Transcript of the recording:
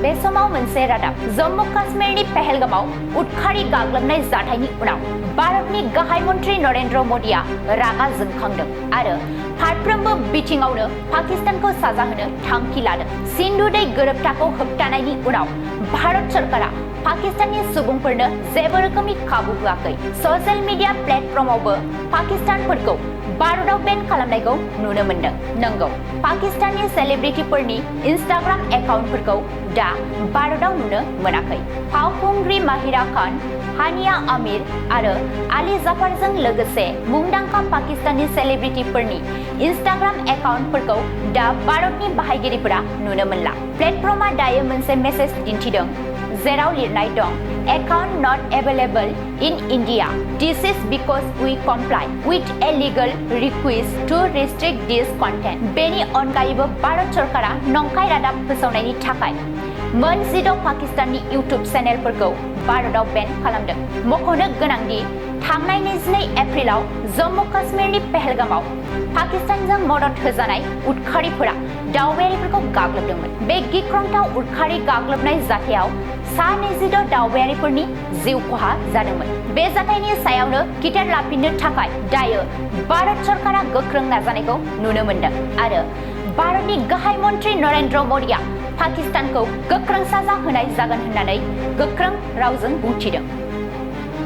बे समाव मोनसे रादाब जम्मू काश्मीरनि पहलगामाव उदखारि गाग्लोबनाय जाथायनि उनाव भारतनि गाहाय मन्त्रि नरेन्द्र मोदीआ रागा जोंखांदों आरो फारफ्रोमबो बिथिङावनो पाकिस्तानखौ साजा होनो थांखि लादों। सिन्धु दै गोरोबथाखौ होबथानायनि उनाव भारत सरकारा पाकिस्ताननि सुबुंफोरनो जेबो रोखोमनि खाबु होआखै। ससियेल मिडिया प्लेटफर्मावबो पाकिस्तानफोरखौ भारताव बेन खालामनायखौ नुनो मोनदों। नंगौ, पाकिस्ताननि सेलिब्रिटिफोरनि इन्स्टाग्राम एकाउन्टफोरखौ दा भारताव नुनो मोनाखै। फावखुंग्रि माहिरा खान, हानिया आमिर आरो आली जाफारजों लोगोसे मुंदांखा पाकिस्तानी सेलिब्रिटिफोरनि इन्स्टाग्राम एकाउन्टफोरखौ दा भारतनि बाहायगिरिफोरा नुनो मोनला। प्लेटफर्मा दायो मोनसे मेसेज दिन्थिदों जेराव लिरनाय दं, "Account not available in India. This is because we comply with a legal request to restrict this content." बेनि अनगायैबो भारत सरकारा नंखाय रादाब फोसावनायनि थाखाय मोन 10 पाकिस्ताननि इउटुब चेनेलफोरखौ भारताव बेन खालामदों। मख'नो गोनांदि थांनाय 22 एप्रिलाव जम्मू काश्मीरनि पहलगामाव पाकिस्तानजों मदद होजानाय उदखारिफोरा दावबायारिफोरखौ गाग्लोबदोंमोन। बे गिख्रंथाव उदखारि गाग्लोबनाय जाथायाव सा 26 दावबायारिफोरनि जिउ खहा जादोंमोन। बे जाथायनि सायावनो खिथेर लाफिननो थाखाय दायो भारत सरकारा गोख्रों नाजानायखौ नुनो मोनदों आरो भारतनि गाहाय मन्त्रि नरेन्द्र मोदीआ पाकिस्तानखौ गोख्रों साजा होनाय जागोन होननानै गोख्रों रावजों बुंथिदों।